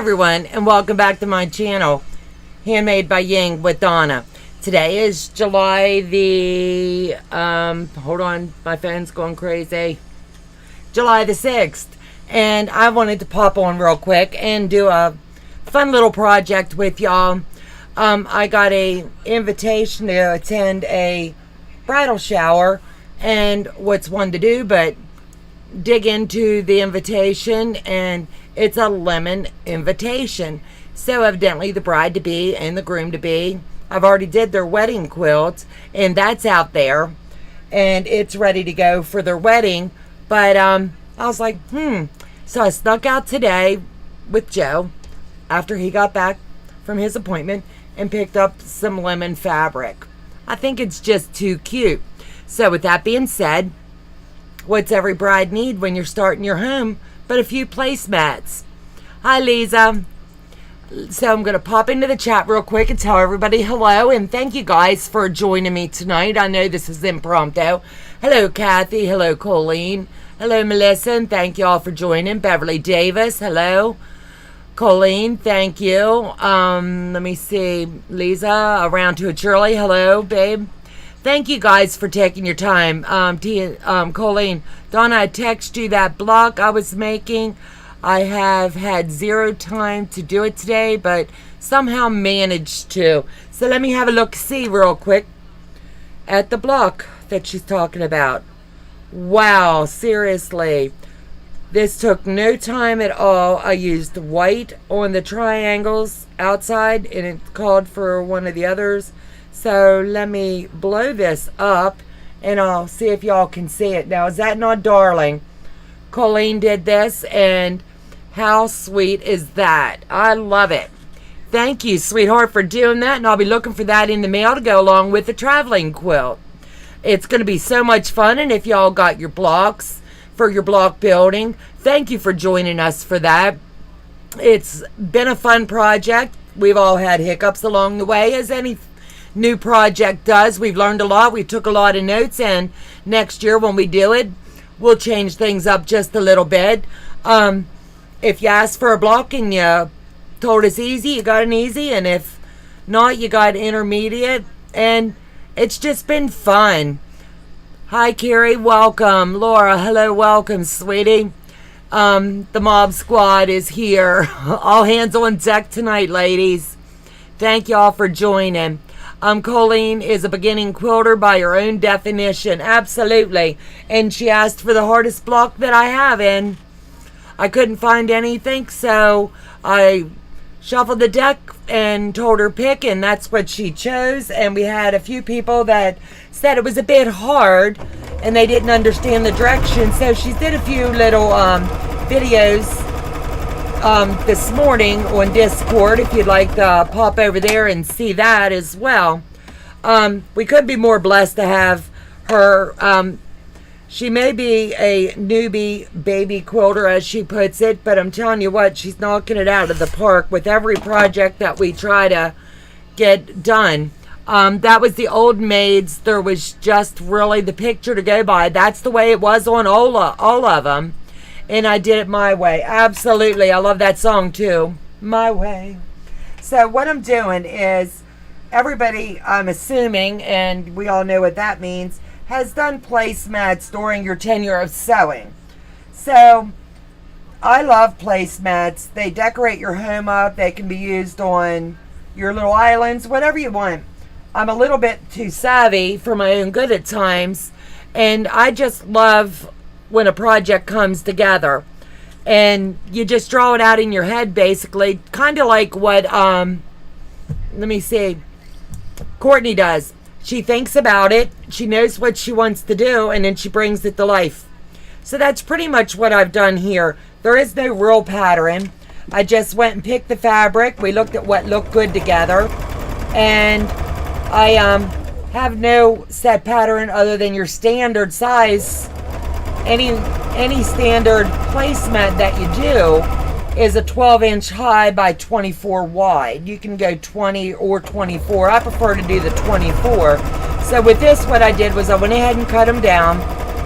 everyone, and welcome back to my channel, Handmade by Ying with Donna. Today is July the, hold on, my phone's going crazy. July the 6th. And I wanted to pop on real quick and do a fun little project with y'all. I got a invitation to attend a bridal shower, and what's one to do but dig into the invitation, and it's a lemon invitation. So evidently the bride-to-be and the groom-to-be, I've already did their wedding quilt, and that's out there, and it's ready to go for their wedding. But I was like, So I snuck out today with Joe after he got back from his appointment and picked up some lemon fabric. I think it's just too cute. So with that being said, what's every bride need when you're starting your home but a few placemats? Hi, Lisa. So I'm going to pop into the chat real quick and tell everybody hello, and thank you guys for joining me tonight. I know this is impromptu. Hello, Kathy. Hello, Colleen. Hello, Melissa, and thank you all for joining. Beverly Davis, hello. Colleen, thank you. Let me see. Lisa, around to a Shirley, hello, babe. Thank you guys for taking your time. Colleen, Donna, I text you that block I was making. I have had zero time to do it today, but somehow managed to. So let me have a look-see real quick at the block that she's talking about. Wow, seriously. This took no time at all. I used white on the triangles outside, and it called for one of the others. So let me blow this up, and I'll see if y'all can see it. Now, is that not darling? Colleen did this, and how sweet is that? I love it. Thank you, sweetheart, for doing that, and I'll be looking for that in the mail to go along with the traveling quilt. It's going to be so much fun, and if y'all got your blocks for your block building, thank you for joining us for that. It's been a fun project. We've all had hiccups along the way, as any new project does. We've learned a lot. We took a lot of notes, and next year when we do it, we'll change things up just a little bit. If you asked for a block and you told us easy, you got an easy, and if not, you got intermediate, and it's just been fun. Hi, Carrie, welcome. Laura, hello, welcome, sweetie. The mob squad is here. All hands on deck tonight, ladies. Thank y'all for joining. Colleen is a beginning quilter by her own definition. Absolutely. And she asked for the hardest block that I have, and I couldn't find anything, so I shuffled the deck and told her pick, and that's what she chose. And we had a few people that said it was a bit hard and they didn't understand the direction, so she did a few little videos this morning on Discord, if you'd like to pop over there and see that as well. We could be more blessed to have her. She may be a newbie baby quilter, as she puts it, but I'm telling you what, she's knocking it out of the park with every project that we try to get done. That was the old maids. There was just really the picture to go by. That's the way it was on all of them. And I did it my way. Absolutely. I love that song too. My way. So what I'm doing is, everybody, I'm assuming, and we all know what that means, has done placemats during your tenure of sewing. So I love placemats. They decorate your home up. They can be used on your little islands, whatever you want. I'm a little bit too savvy for my own good at times, and I just love when a project comes together and you just draw it out in your head, basically, kind of like what let me see, Courtney does. She thinks about it, she knows what she wants to do, and then she brings it to life. So that's pretty much what I've done here. There is no real pattern. I just went and picked the fabric. We looked at what looked good together, and I have no set pattern other than your standard size. Any standard placemat that you do is a 12-inch high by 24 wide. You can go 20 or 24. I prefer to do the 24. So with this, what I did was I went ahead and cut them down,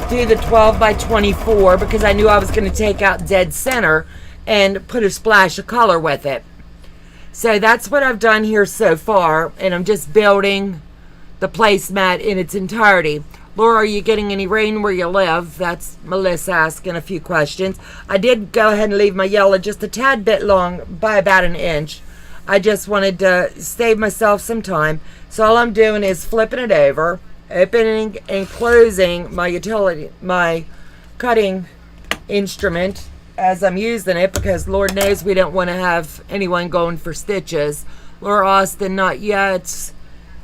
do the 12 by 24, because I knew I was going to take out dead center, and put a splash of color with it. So that's what I've done here so far, and I'm just building the placemat in its entirety. Laura, are you getting any rain where you live? That's Melissa asking a few questions. I did go ahead and leave my yellow just a tad bit long, by about an inch. I just wanted to save myself some time. So all I'm doing is flipping it over, opening and closing my cutting instrument as I'm using it, because Lord knows we don't want to have anyone going for stitches. Laura Austin, not yet.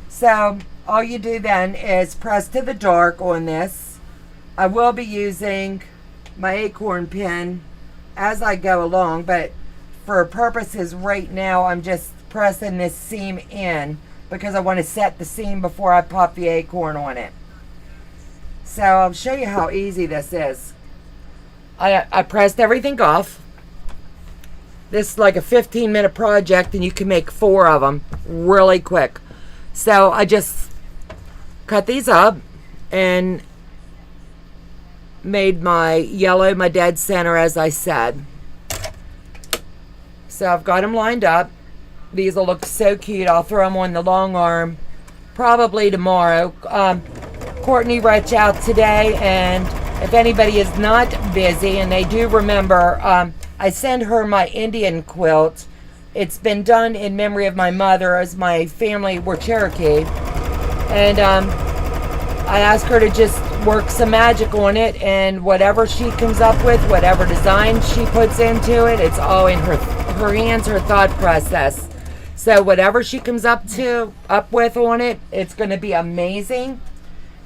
So all you do then is press to the dark on this. I will be using my acorn pin as I go along, but for purposes right now, I'm just pressing this seam in because I want to set the seam before I pop the acorn on it. So I'll show you how easy this is. I pressed everything off. This is like a 15-minute project, and you can make 4 of them really quick. So I just cut these up and made my yellow my dead center, as I said. So I've got them lined up. These will look so cute. I'll throw them on the long arm probably tomorrow. Courtney reached out today, and if anybody is not busy and they do remember, I send her my Indian quilt. It's been done in memory of my mother, as my family were Cherokee. And I asked her to just work some magic on it, and whatever she comes up with, whatever design she puts into it, it's all in her hands, her thought process. So whatever she comes up with on it, it's going to be amazing.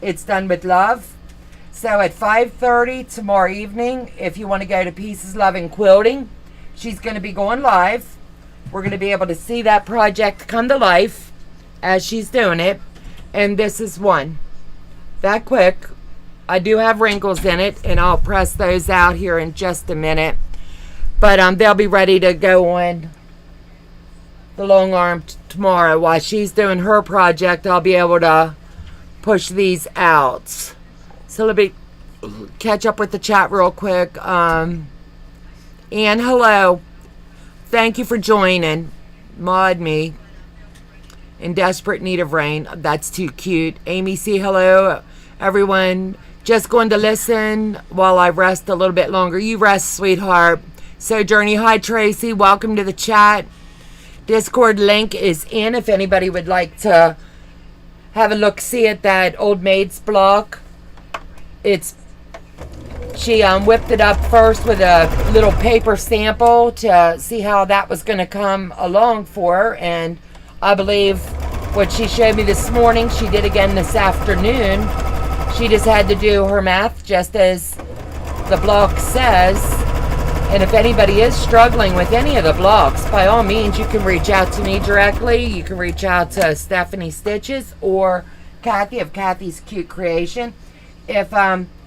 It's done with love. So at 5:30 tomorrow evening, if you want to go to Pieces Loving Quilting, she's going to be going live. We're going to be able to see that project come to life as she's doing it. And this is one. That quick. I do have wrinkles in it, and I'll press those out here in just a minute. But they'll be ready to go on the long arm tomorrow. While she's doing her project, I'll be able to push these out. So let me catch up with the chat real quick. Anne, hello. Thank you for joining. Mod me. In desperate need of rain. That's too cute. Amy C, hello. Everyone, just going to listen while I rest a little bit longer. You rest, sweetheart. Sojourney, hi Tracy. Welcome to the chat. Discord link is in if anybody would like to have a look-see at that Old Maid's block. She whipped it up first with a little paper sample to see how that was going to come along for her, and I believe what she showed me this morning, she did again this afternoon. She just had to do her math just as the block says. And if anybody is struggling with any of the blocks, by all means, you can reach out to me directly. You can reach out to Stephanie Stitches or Kathy of Kathy's Cute Creation. If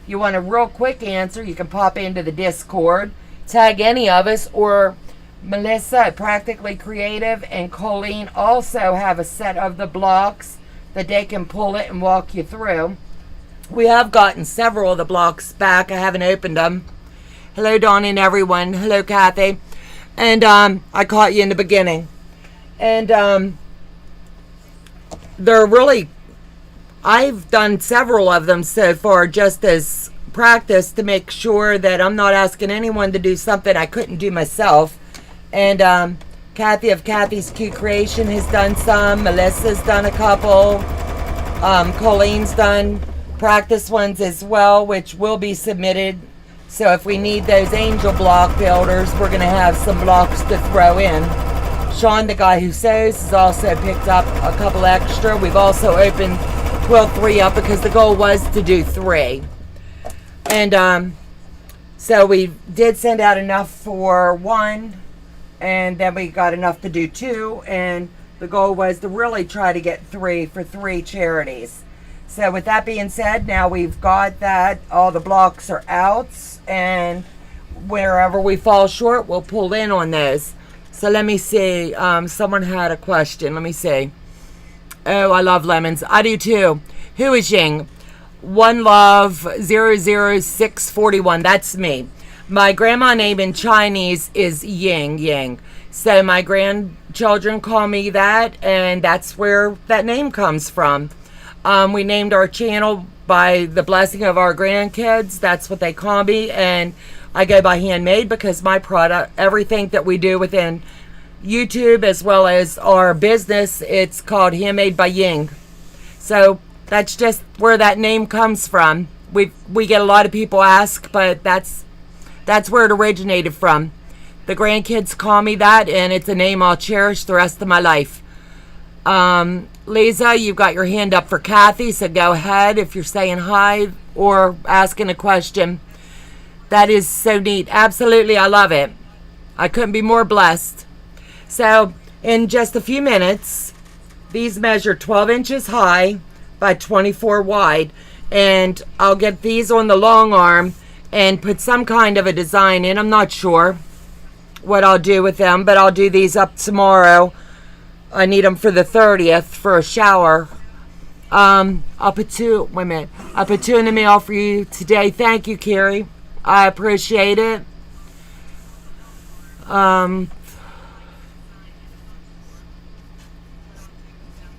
you want a real quick answer, you can pop into the Discord, tag any of us, or Melissa at Practically Creative and Colleen also have a set of the blocks that they can pull it and walk you through. We have gotten several of the blocks back. I haven't opened them. Hello, Donna and everyone. Hello, Kathy. And I caught you in the beginning. And they're really... I've done several of them so far just as practice to make sure that I'm not asking anyone to do something I couldn't do myself. And Kathy of Kathy's Cute Creation has done some. Melissa's done a couple. Colleen's done practice ones as well, which will be submitted. So if we need those angel block builders, we're going to have some blocks to throw in. Sean, the guy who sews, has also picked up a couple extra. We've also opened Quilt 3 up because the goal was to do 3. And so we did send out enough for 1, and then we got enough to do 2, and the goal was to really try to get 3 for 3 charities. So with that being said, now we've got that, all the blocks are out, and wherever we fall short, we'll pull in on those. So let me see, someone had a question, let me see. Oh, I love lemons. I do too. Who is Ying? One Love 00641. That's me. My grandma name in Chinese is Ying Ying. So my grandchildren call me that, and that's where that name comes from. We named our channel by the blessing of our grandkids. That's what they call me, and I go by Handmade because my product, everything that we do within YouTube as well as our business, it's called Handmade by Ying. So that's just where that name comes from. We get a lot of people ask, but that's where it originated from. The grandkids call me that, and it's a name I'll cherish the rest of my life. Lisa, you've got your hand up for Kathy, so go ahead if you're saying hi or asking a question. That is so neat. Absolutely, I love it. I couldn't be more blessed. So, in just a few minutes, these measure 12 inches high by 24 wide, and I'll get these on the long arm and put some kind of a design in. I'm not sure what I'll do with them, but I'll do these up tomorrow. I need them for the 30th for a shower. I'll put two in the mail for you today. Thank you, Carrie. I appreciate it. Let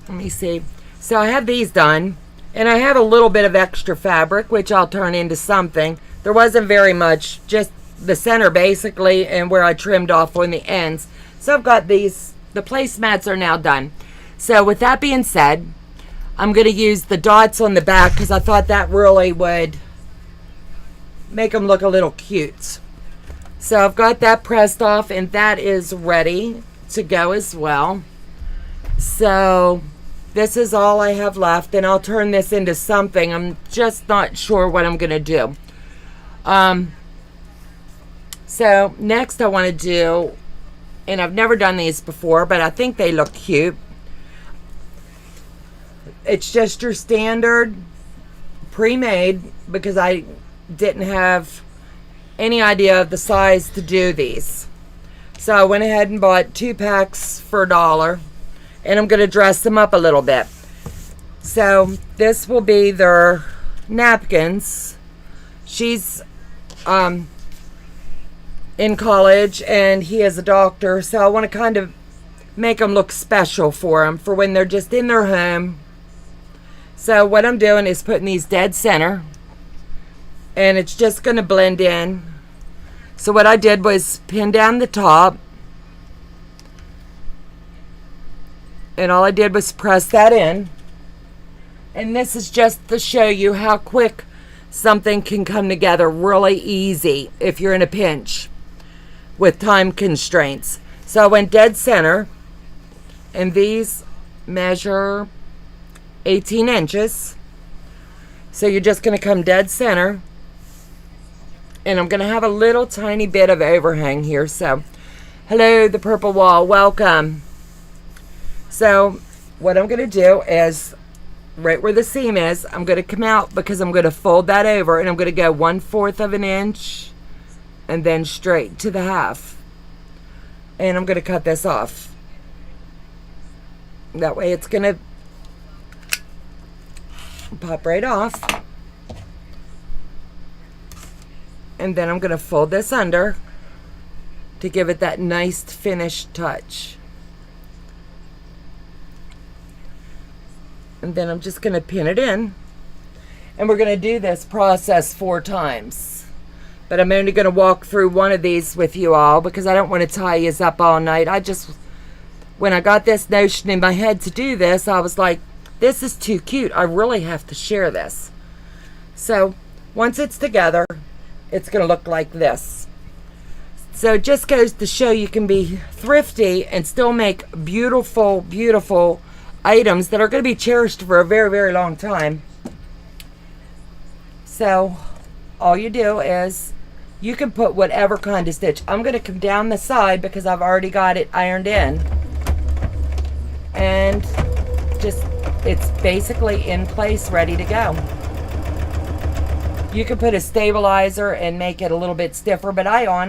me see. So I have these done, and I have a little bit of extra fabric, which I'll turn into something. There wasn't very much, just the center basically, and where I trimmed off on the ends. So I've got these, the placemats are now done. So with that being said, I'm going to use the dots on the back because I thought that really would make them look a little cute. So I've got that pressed off, and that is ready to go as well. So this is all I have left, and I'll turn this into something. I'm just not sure what I'm going to do. So next I want to do, and I've never done these before, but I think they look cute. It's just your standard pre-made because I didn't have any idea of the size to do these. So I went ahead and bought 2 packs for $1, and I'm going to dress them up a little bit. So this will be their napkins. She's in college and he is a doctor, so I want to kind of make them look special for them for when they're just in their home. So what I'm doing is putting these dead center, and it's just going to blend in. So what I did was pin down the top, and all I did was press that in. And this is just to show you how quick something can come together really easy if you're in a pinch with time constraints. So I went dead center, and these measure 18 inches. So you're just going to come dead center, and I'm going to have a little tiny bit of overhang here. So hello, the purple wall, welcome. So what I'm going to do is right where the seam is, I'm going to come out because I'm going to fold that over, and I'm going to go 1/4 of an inch and then straight to the half, and I'm going to cut this off. That way it's going to pop right off, and then I'm going to fold this under to give it that nice finished touch. And then I'm just going to pin it in, and we're going to do this process 4 times. But I'm only going to walk through one of these with you all because I don't want to tie you up all night. When I got this notion in my head to do this, I was like, this is too cute. I really have to share this. So once it's together, it's going to look like this. So it just goes to show you can be thrifty and still make beautiful, beautiful items that are going to be cherished for a very, very long time. So all you do is you can put whatever kind of stitch. I'm going to come down the side because I've already got it ironed in, and just it's basically in place, ready to go. You can put a stabilizer and make it a little bit stiffer, but I'm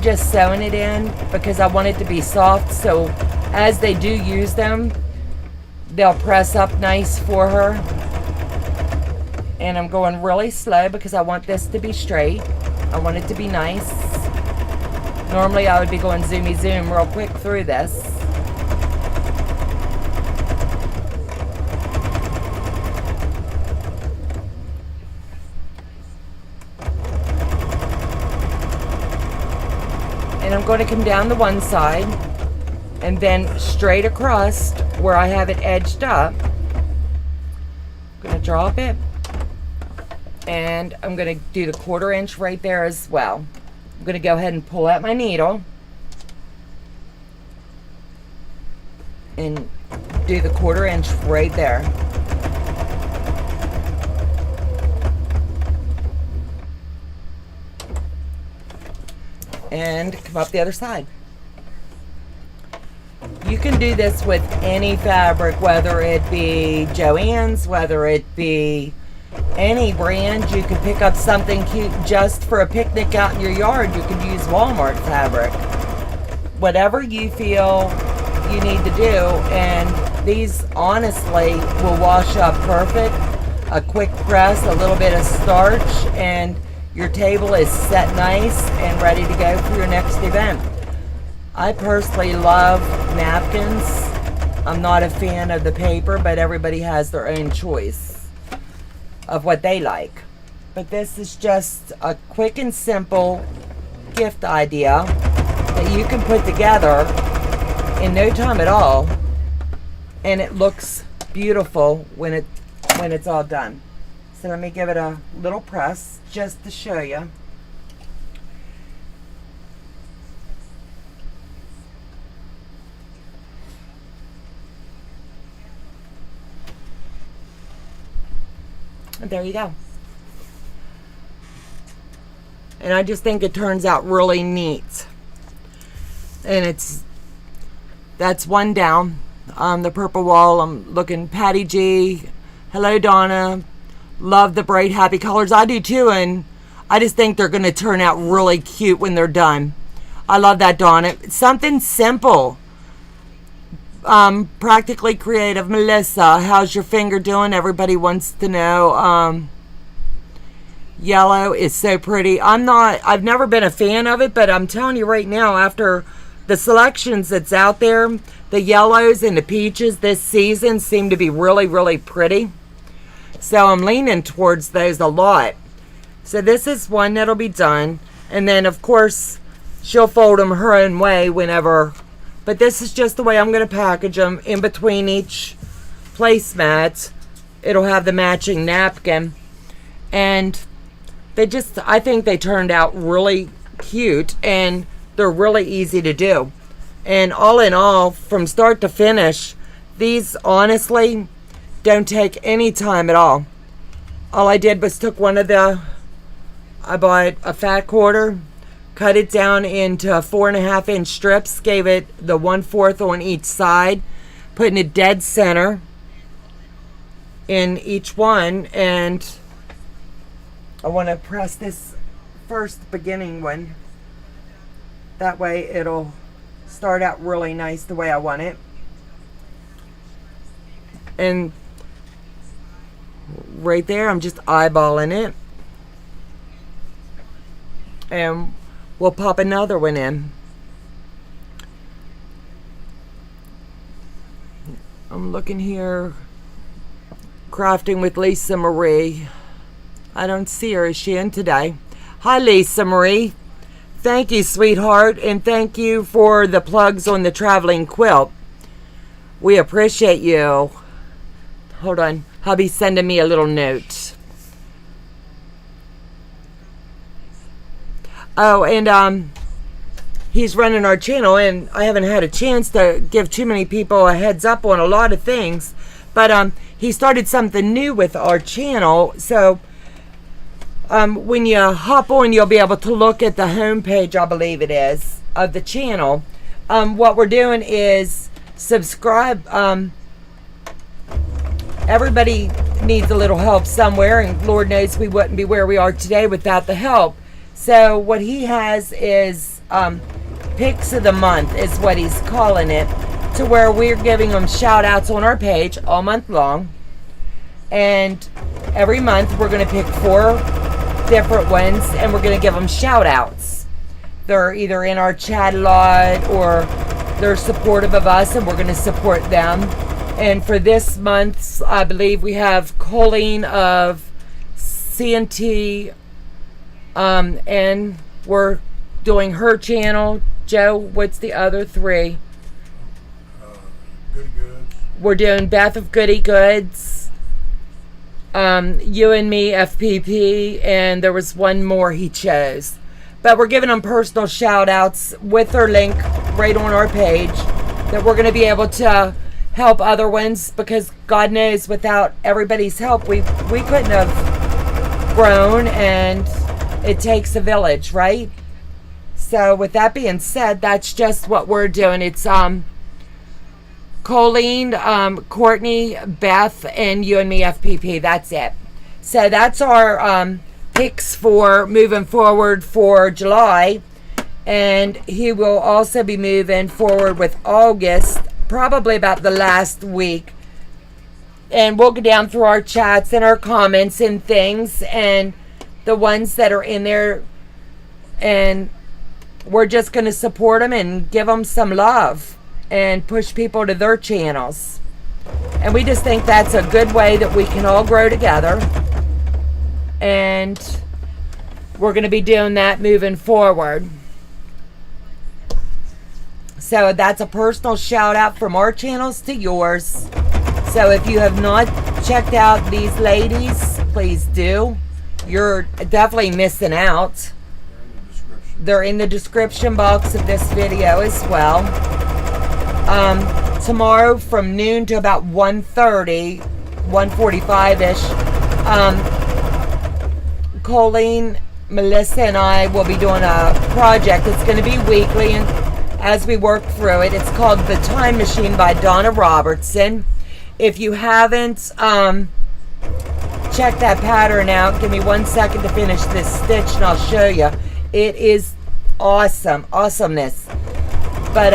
just sewing it in because I want it to be soft, so as they do use them, they'll press up nice for her. And I'm going really slow because I want this to be straight. I want it to be nice. Normally I would be going zoomy zoom real quick through this. And I'm going to come down the one side and then straight across where I have it edged up. I'm going to drop it. And I'm going to do the 1/4 inch right there as well. I'm going to go ahead and pull out my needle and do the 1/4 inch right there. And come up the other side. You can do this with any fabric, whether it be Joann's, whether it be any brand. You can pick up something cute just for a picnic out in your yard. You can use Walmart fabric. Whatever you feel you need to do, and these honestly will wash up perfect. A quick press, a little bit of starch, and your table is set nice and ready to go for your next event. I personally love napkins. I'm not a fan of the paper, but everybody has their own choice of what they like. But this is just a quick and simple gift idea that you can put together in no time at all, and it looks beautiful when it's all done. So let me give it a little press just to show you. And there you go. And I just think it turns out really neat. And that's one down. The purple wall, I'm looking Patty G. Hello, Donna. Love the bright, happy colors. I do too, and I just think they're going to turn out really cute when they're done. I love that, Donna. Something simple. Practically creative. Melissa, how's your finger doing? Everybody wants to know. Yellow is so pretty. I've never been a fan of it, but I'm telling you right now, after the selections that's out there, the yellows and the peaches this season seem to be really, really pretty. So I'm leaning towards those a lot. So this is one that'll be done. And then, of course, she'll fold them her own way whenever. But this is just the way I'm going to package them. In between each placemat, it'll have the matching napkin. And I think they turned out really cute. And they're really easy to do. And all in all, from start to finish, these honestly don't take any time at all. All I did was took I bought a fat quarter, cut it down into 4.5 inch strips, gave it the 1/4 on each side, putting it dead center in each one. And I want to press this first beginning one. That way it'll start out really nice the way I want it. And right there, I'm just eyeballing it. And we'll pop another one in. I'm looking here. Crafting with Lisa Marie. I don't see her. Is she in today? Hi, Lisa Marie. Thank you, sweetheart. And thank you for the plugs on the traveling quilt. We appreciate you. Hold on. Hubby's sending me a little note. Oh, and he's running our channel, and I haven't had a chance to give too many people a heads up on a lot of things. But he started something new with our channel. So when you hop on, you'll be able to look at the home page, I believe it is, of the channel. What we're doing is subscribe. Everybody needs a little help somewhere, and Lord knows we wouldn't be where we are today without the help. So what he has is picks of the month is what he's calling it, to where we're giving them shout outs on our page all month long. And every month we're going to pick 4 different ones, and we're going to give them shout outs. They're either in our chat a lot, or they're supportive of us, and we're going to support them. And for this month, I believe we have Colleen of CNT, and we're doing her channel. Joe, what's the other 3? Goody Goods. We're doing Beth of Goody Goods, You and Me FPP, and there was one more he chose. But we're giving them personal shout outs with their link right on our page, that we're going to be able to help other ones, because God knows without everybody's help we couldn't have grown, and it takes a village, right? So with that being said, that's just what we're doing. It's Colleen, Courtney, Beth, and You and Me FPP. That's it. So that's our picks for moving forward for July. And he will also be moving forward with August, probably about the last week. And we'll go down through our chats and our comments and things, and the ones that are in there, and we're just going to support them and give them some love and push people to their channels. And we just think that's a good way that we can all grow together. And we're going to be doing that moving forward. So that's a personal shout out from our channels to yours. So if you have not checked out these ladies, please do. You're definitely missing out. They're in the description box of this video as well. Tomorrow from noon to about 1:30, 1:45-ish, Colleen, Melissa, and I will be doing a project. It's going to be weekly, and as we work through it, it's called The Time Machine by Donna Robertson. If you haven't checked that pattern out, give me 1 second to finish this stitch and I'll show you. It is awesome, awesomeness. But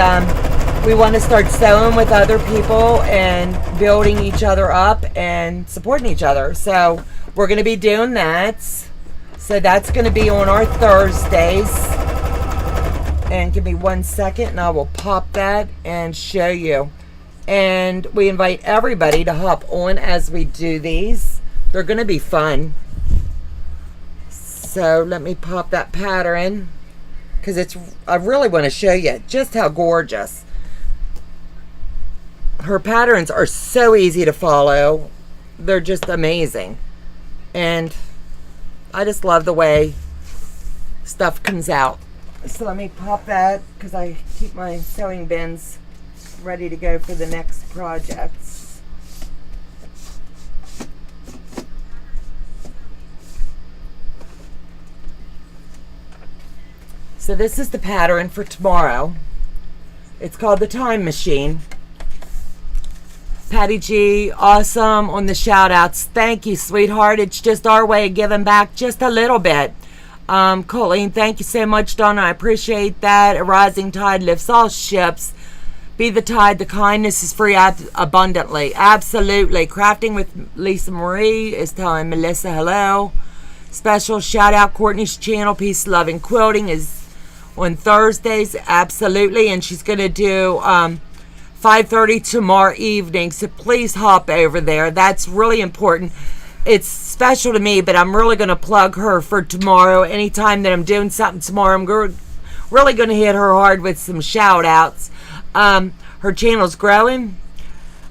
we want to start sewing with other people and building each other up and supporting each other. So we're going to be doing that. So that's going to be on our Thursdays. And give me 1 second and I will pop that and show you. And we invite everybody to hop on as we do these. They're going to be fun. So let me pop that pattern, because I really want to show you just how gorgeous. Her patterns are so easy to follow. They're just amazing. And I just love the way stuff comes out. So let me pop that, because I keep my sewing bins ready to go for the next projects. So this is the pattern for tomorrow. It's called The Time Machine. Patty G, awesome on the shout outs. Thank you, sweetheart. It's just our way of giving back just a little bit. Colleen, thank you so much. Donna, I appreciate that. A rising tide lifts all ships. Be the tide, the kindness is free abundantly. Absolutely. Crafting with Lisa Marie is telling Melissa hello. Special shout out Courtney's channel, Peace, Love, and Quilting, is on Thursdays. Absolutely. And she's going to do 5:30 tomorrow evening. So please hop over there. That's really important. It's special to me, but I'm really going to plug her for tomorrow. Anytime that I'm doing something tomorrow, I'm really going to hit her hard with some shout outs. Her channel's growing.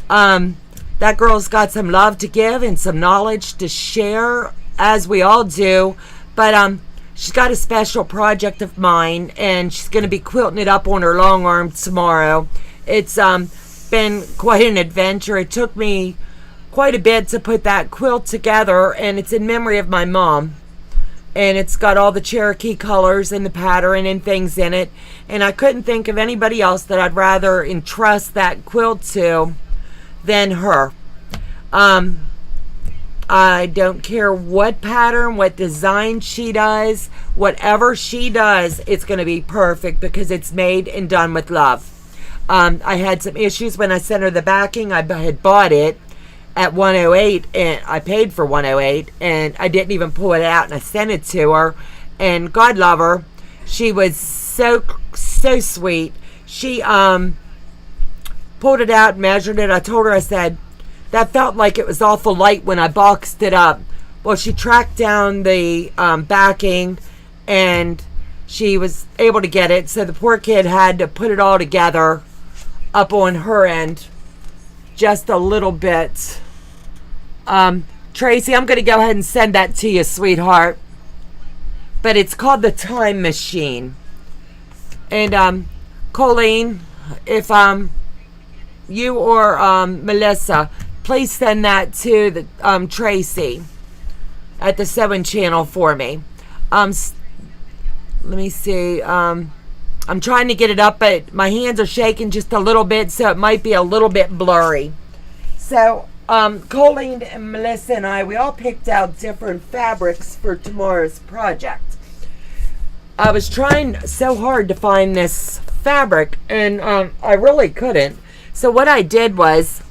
That girl's got some love to give and some knowledge to share, as we all do. But she's got a special project of mine, and she's going to be quilting it up on her long arm tomorrow. It's been quite an adventure. It took me quite a bit to put that quilt together, and it's in memory of my mom. And it's got all the Cherokee colors and the pattern and things in it. And I couldn't think of anybody else that I'd rather entrust that quilt to than her. I don't care what pattern, what design she does, whatever she does, it's going to be perfect, because it's made and done with love. I had some issues when I sent her the backing. I had bought it, at 108, and I paid for 108, and I didn't even pull it out, and I sent it to her. And God love her, she was so sweet. She pulled it out, measured it. I told her, I said, that felt like it was awful light when I boxed it up. Well, she tracked down the backing, and she was able to get it. So the poor kid had to put it all together up on her end just a little bit. Tracy, I'm going to go ahead and send that to you, sweetheart. But it's called the Time Machine. And Colleen, if you or Melissa, please send that to the Tracy at the 7 channel for me. Let me see. I'm trying to get it up, but my hands are shaking just a little bit, so it might be a little bit blurry. So Colleen and Melissa and I, we all picked out different fabrics for tomorrow's project. I was trying so hard to find this fabric, and I really couldn't. So what I did was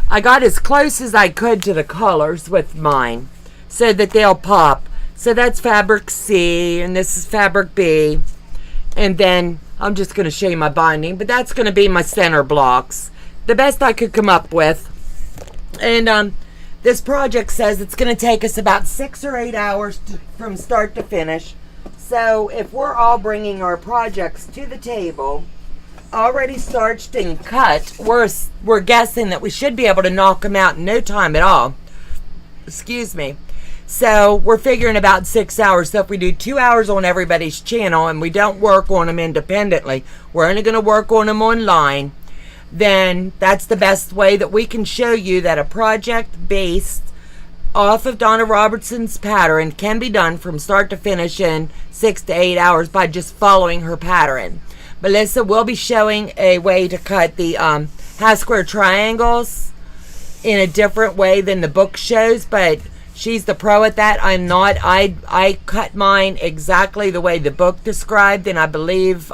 I got as close as I could to the colors with mine so that they'll pop. So that's fabric C, and this is fabric B. And then I'm just going to show you my binding, but that's going to be my center blocks. The best I could come up with. And this project says it's going to take us about 6 or 8 hours from start to finish. So if we're all bringing our projects to the table, already starched and cut, we're guessing that we should be able to knock them out in no time at all. Excuse me. So we're figuring about 6 hours. So if we do 2 hours on everybody's channel and we don't work on them independently, we're only going to work on them online, then that's the best way that we can show you that a project based off of Donna Robertson's pattern can be done from start to finish in 6 to 8 hours by just following her pattern. Melissa will be showing a way to cut the half square triangles in a different way than the book shows, but she's the pro at that. I'm not. I cut mine exactly the way the book described, and I believe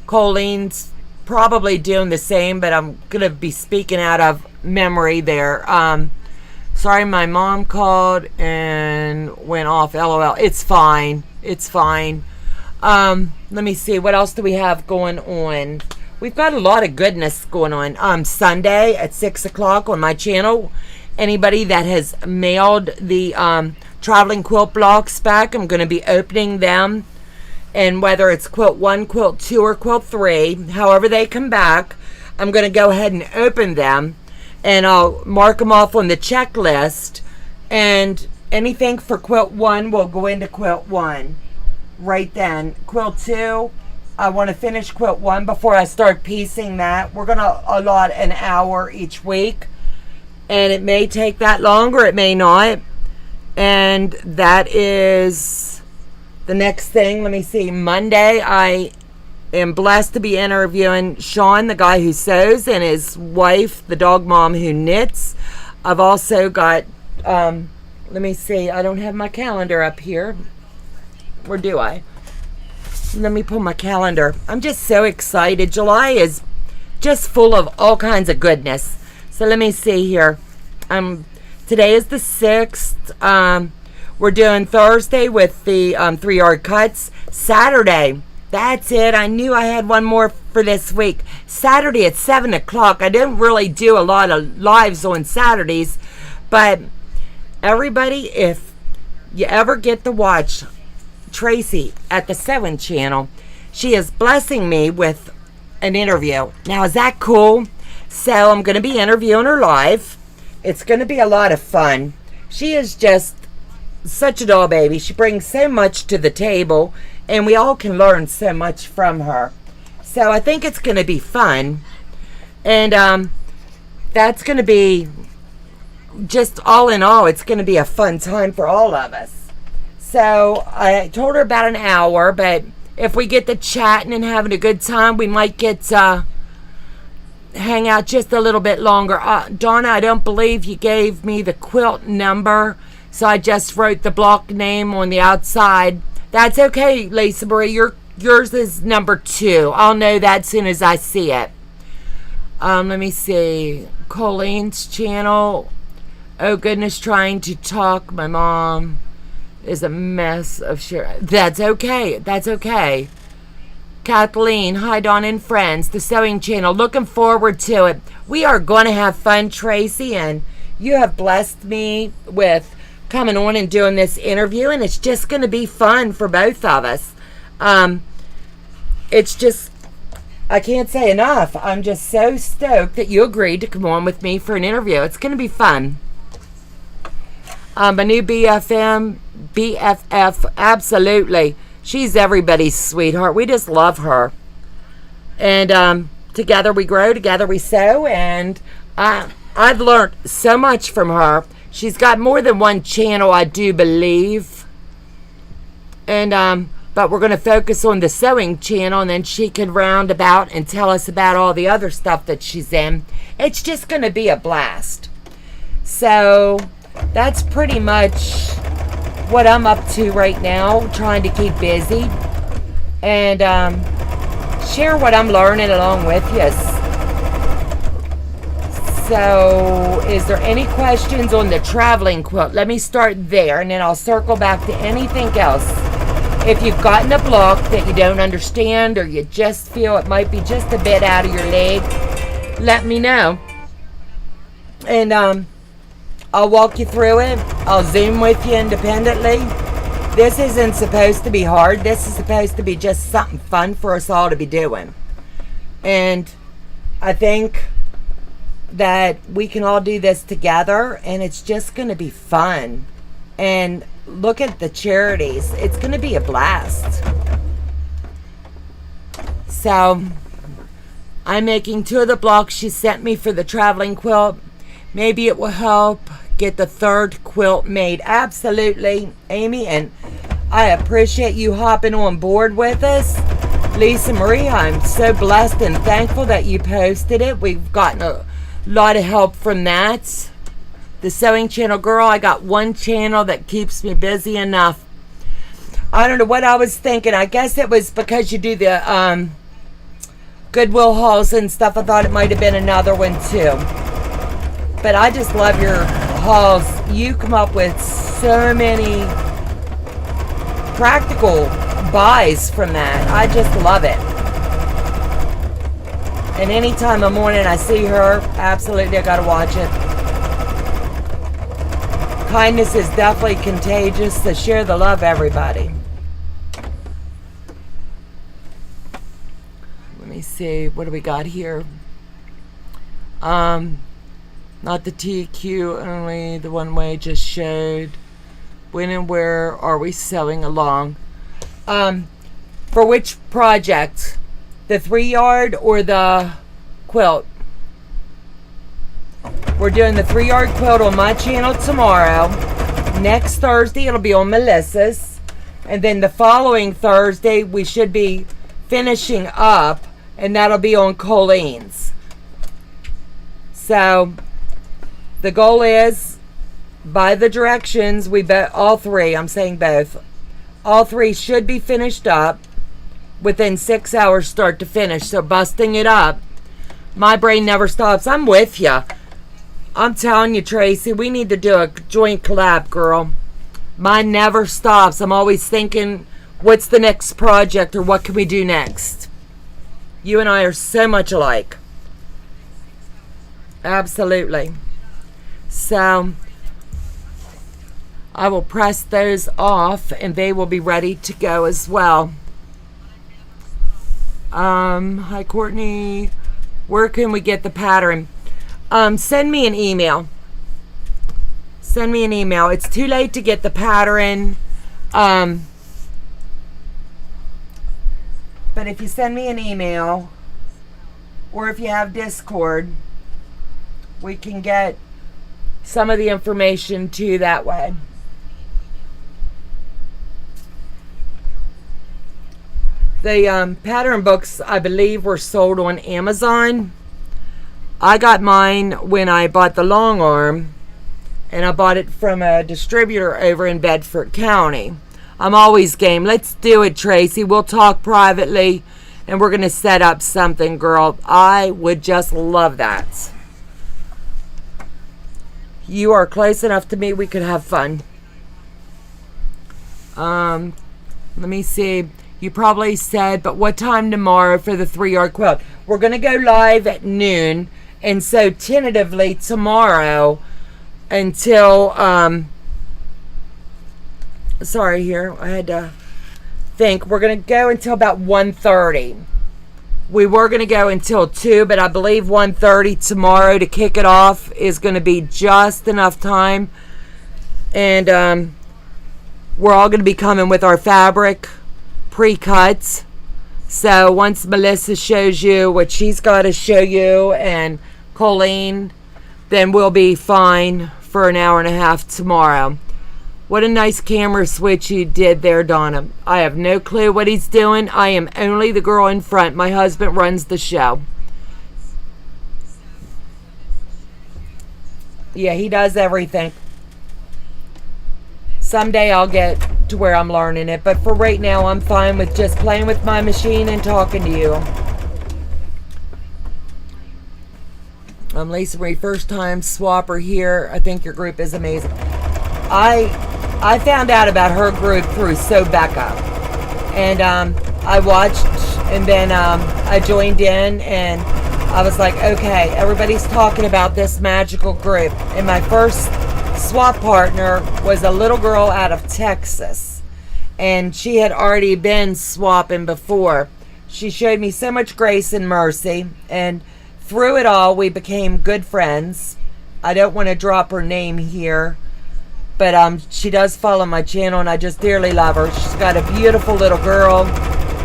Colleen's probably doing the same, but I'm going to be speaking out of memory there. Sorry, my mom called and went off. LOL. It's fine. It's fine. Let me see. What else do we have going on? We've got a lot of goodness going on. Sunday at 6 o'clock on my channel. Anybody that has mailed the traveling quilt blocks back, I'm going to be opening them. And whether it's quilt 1, quilt 2, or quilt 3, however they come back, I'm going to go ahead and open them. And I'll mark them off on the checklist. And anything for quilt 1 will go into quilt 1 right then. Quilt 2, I want to finish quilt 1 before I start piecing that. We're going to allot an hour each week. And it may take that longer, it may not. And that is the next thing. Let me see. Monday, I am blessed to be interviewing Sean, the guy who sews, and his wife, the dog mom who knits. I've also got, let me see. I don't have my calendar up here. Or do I? Let me pull my calendar. I'm just so excited. July is just full of all kinds of goodness. So let me see here. Today is the 6th. We're doing Thursday with the 3-yard cuts. Saturday, that's it. I knew I had one more for this week. Saturday at 7 o'clock. I didn't really do a lot of lives on Saturdays. But everybody, if you ever get to watch Tracy at the 7 channel, she is blessing me with an interview. Now, is that cool? So I'm going to be interviewing her live. It's going to be a lot of fun. She is just such a doll baby. She brings so much to the table, and we all can learn so much from her. So I think it's going to be fun. And that's going to be just all in all, it's going to be a fun time for all of us. So I told her about an hour, but if we get to chatting and having a good time, we might get hang out just a little bit longer. Donna, I don't believe you gave me the quilt number, so I just wrote the block name on the outside. That's okay, Lisa Marie. Yours is number 2. I'll know that as soon as I see it. Let me see. Colleen's channel. Oh goodness, trying to talk. My mom is a mess of shit. That's okay. That's okay. Kathleen, hi Donna and friends. The sewing channel. Looking forward to it. We are going to have fun, Tracy, and you have blessed me with coming on and doing this interview, and it's just going to be fun for both of us. It's just, I can't say enough. I'm just so stoked that you agreed to come on with me for an interview. It's going to be fun. My new BFF, absolutely. She's everybody's sweetheart. We just love her. And together we grow, together we sew, and I've learned so much from her. She's got more than one channel, I do believe. And but we're going to focus on the sewing channel, and then she can round about and tell us about all the other stuff that she's in. It's just going to be a blast. So that's pretty much what I'm up to right now, trying to keep busy and share what I'm learning along with you. So is there any questions on the traveling quilt? Let me start there, and then I'll circle back to anything else. If you've gotten a block that you don't understand, or you just feel it might be just a bit out of your league, let me know. And I'll walk you through it. I'll Zoom with you independently. This isn't supposed to be hard. This is supposed to be just something fun for us all to be doing. And I think that we can all do this together, and it's just going to be fun. And look at the charities. It's going to be a blast. So I'm making 2 of the blocks she sent me for the traveling quilt. Maybe it will help get the 3rd quilt made. Absolutely, Amy, and I appreciate you hopping on board with us. Lisa Marie, I'm so blessed and thankful that you posted it. We've gotten a lot of help from that. The sewing channel, girl, I got one channel that keeps me busy enough. I don't know what I was thinking. I guess it was because you do the Goodwill hauls and stuff. I thought it might have been another one too. But I just love your hauls. You come up with so many practical buys from that. I just love it. And anytime I'm on and I see her, absolutely I gotta watch it. Kindness is definitely contagious, so share the love, everybody. Let me see, what do we got here? Not the TQ, only the one way just showed. When and where are we sewing along? For which project? The 3-yard or the quilt? We're doing the 3-yard quilt on my channel tomorrow. Next Thursday, it'll be on Melissa's. And then the following Thursday, we should be finishing up, and that'll be on Colleen's. So the goal is, by the directions, all 3, I'm saying both, all 3 should be finished up within 6 hours start to finish. So busting it up, my brain never stops. I'm with you. I'm telling you, Tracy, we need to do a joint collab, girl. Mine never stops. I'm always thinking, what's the next project, or what can we do next? You and I are so much alike. Absolutely. So I will press those off, and they will be ready to go as well. Hi, Courtney. Where can we get the pattern? Send me an email. Send me an email. It's too late to get the pattern. But if you send me an email, or if you have Discord, we can get some of the information to you that way. The pattern books, I believe, were sold on Amazon. I got mine when I bought the long arm, and I bought it from a distributor over in Bedford County. I'm always game. Let's do it, Tracy. We'll talk privately, and we're going to set up something, girl. I would just love that. You are close enough to me, we could have fun. Let me see. You probably said, but what time tomorrow for the 3-yard quilt? We're going to go live at noon. And so tentatively tomorrow until, sorry here, I had to think. We're going to go until about 1:30. We were going to go until 2, but I believe 1:30 tomorrow to kick it off is going to be just enough time. And we're all going to be coming with our fabric pre-cuts. So once Melissa shows you what she's got to show you and Colleen, then we'll be fine for an hour and a half tomorrow. What a nice camera switch you did there, Donna. I have no clue what he's doing. I am only the girl in front. My husband runs the show. Yeah, he does everything. Someday I'll get to where I'm learning it, but for right now I'm fine with just playing with my machine and talking to you. I'm Lisa Marie, first time swapper here. I think your group is amazing. I found out about her group through So Becca, and I watched, and then I joined in, and I was like, okay, everybody's talking about this magical group, and my first swap partner was a little girl out of Texas, and she had already been swapping before. She showed me so much grace and mercy, and through it all we became good friends. I don't want to drop her name here, but she does follow my channel, and I just dearly love her. She's got a beautiful little girl,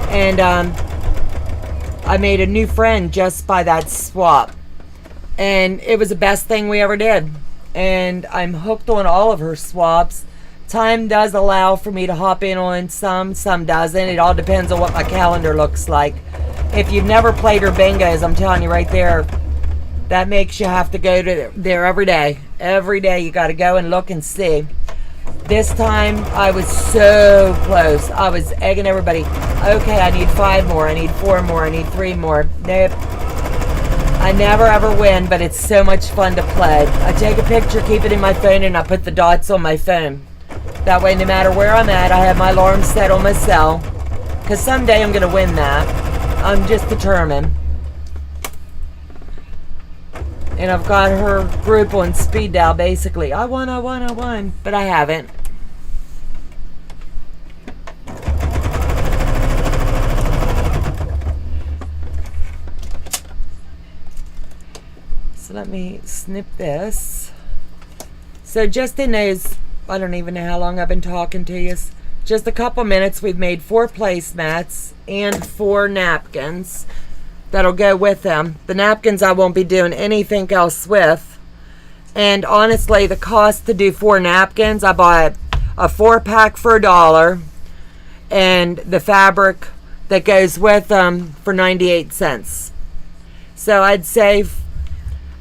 and I made a new friend just by that swap, and it was the best thing we ever did. And I'm hooked on all of her swaps. Time does allow for me to hop in on some doesn't. It all depends on what my calendar looks like. If you've never played her bingos, I'm telling you right there, that makes you have to go to there every day. Every day you got to go and look and see. This time I was so close. I was egging everybody. Okay, I need 5 more. I need 4 more. I need 3 more. Nope. I never ever win, but it's so much fun to play. I take a picture, keep it in my phone, and I put the dots on my phone. That way, no matter where I'm at, I have my alarm set on my cell. Because someday I'm going to win that. I'm just determined. And I've got her group on speed dial, basically. I won, but I haven't. So let me snip this. So just in those, I don't even know how long I've been talking to you. Just a couple minutes, we've made 4 placemats and 4 napkins that'll go with them. The napkins I won't be doing anything else with. And honestly, the cost to do 4 napkins, I bought a 4-pack for $1 and the fabric that goes with them for 98 cents. So I'd say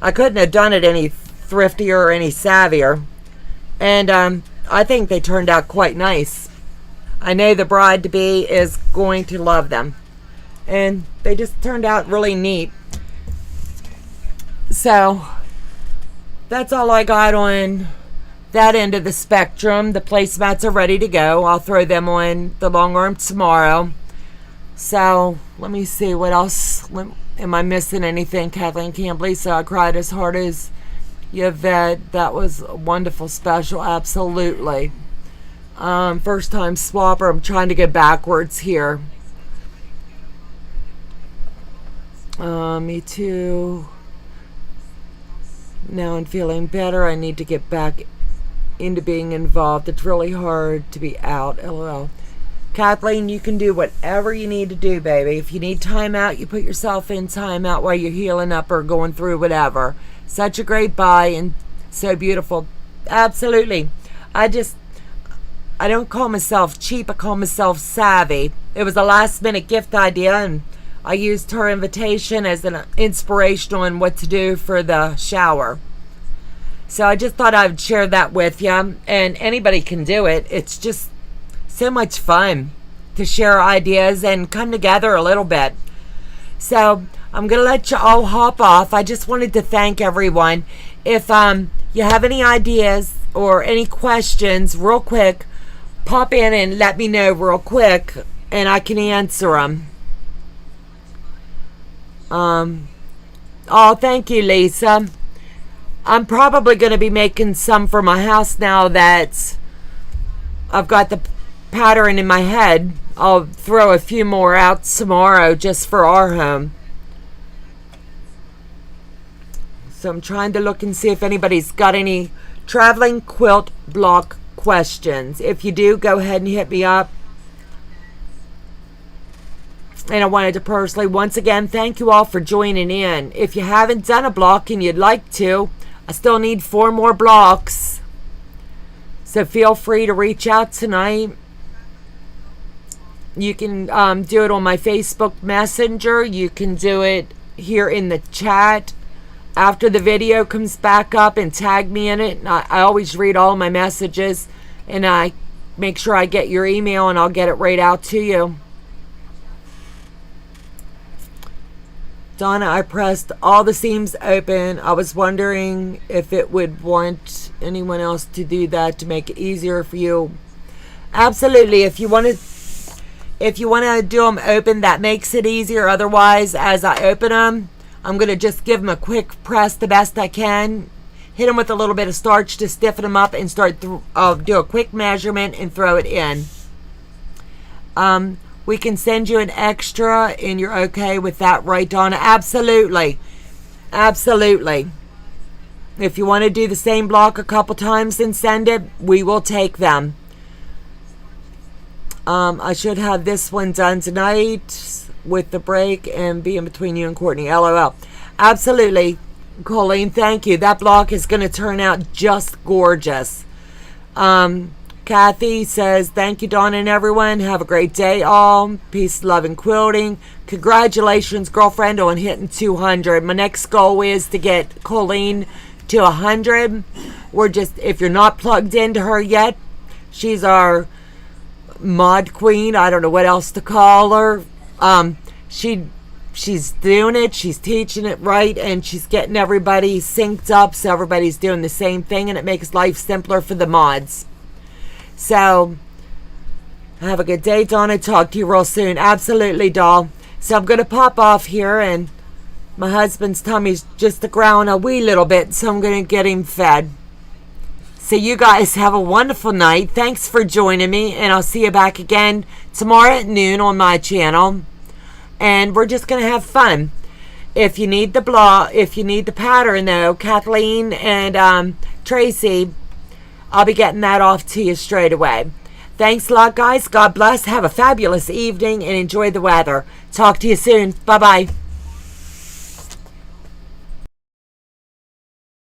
I couldn't have done it any thriftier or any savvier. And I think they turned out quite nice. I know the bride-to-be is going to love them. And they just turned out really neat. So that's all I got on that end of the spectrum. The placemats are ready to go. I'll throw them on the long arm tomorrow. So let me see what else. Am I missing anything? Kathleen can't believe so. I cried as hard as Yvette. That was a wonderful special. Absolutely. First time swapper. I'm trying to go backwards here. Me too. Now I'm feeling better. I need to get back into being involved. It's really hard to be out. LOL. Kathleen, you can do whatever you need to do, baby. If you need time out, you put yourself in time out while you're healing up or going through whatever. Such a great buy and so beautiful. Absolutely. I don't call myself cheap. I call myself savvy. It was a last minute gift idea, and I used her invitation as an inspiration on what to do for the shower. So I just thought I'd share that with you. And anybody can do it. It's just so much fun to share ideas and come together a little bit. So I'm going to let you all hop off. I just wanted to thank everyone. If you have any ideas or any questions, real quick, pop in and let me know real quick, and I can answer them. Oh, thank you, Lisa. I'm probably going to be making some for my house now that I've got the pattern in my head. I'll throw a few more out tomorrow just for our home. So I'm trying to look and see if anybody's got any traveling quilt block questions. If you do, go ahead and hit me up. And I wanted to personally, once again, thank you all for joining in. If you haven't done a block and you'd like to, I still need 4 more blocks. So feel free to reach out tonight. You can do it on my Facebook Messenger. You can do it here in the chat. After the video comes back up, and tag me in it. I always read all my messages, and I make sure I get your email, and I'll get it right out to you. Donna, I pressed all the seams open. I was wondering if it would want anyone else to do that to make it easier for you. Absolutely. If you want to do them open, that makes it easier. Otherwise, as I open them, I'm going to just give them a quick press the best I can. Hit them with a little bit of starch to stiffen them up, and do a quick measurement and throw it in. We can send you an extra, and you're okay with that, right, Donna? Absolutely. Absolutely. If you want to do the same block a couple times and send it, we will take them. I should have this one done tonight with the break and be in between you and Courtney. LOL. Absolutely, Colleen. Thank you. That block is going to turn out just gorgeous. Kathy says, thank you, Donna and everyone. Have a great day, all. Peace, love, and quilting. Congratulations, girlfriend, on hitting 200. My next goal is to get Colleen to 100. We're just, if you're not plugged into her yet, she's our mod queen. I don't know what else to call her. She's doing it, she's teaching it right, and she's getting everybody synced up so everybody's doing the same thing, and it makes life simpler for the mods. So have a good day, Donna. Talk to you real soon. Absolutely, doll. So I'm gonna pop off here, and my husband's tummy's just growling a wee little bit, so I'm gonna get him fed. So you guys have a wonderful night. Thanks for joining me, and I'll see you back again tomorrow at noon on my channel. And we're just going to have fun. If you need the pattern, though, Kathleen and Tracy, I'll be getting that off to you straight away. Thanks a lot, guys. God bless. Have a fabulous evening and enjoy the weather. Talk to you soon. Bye-bye.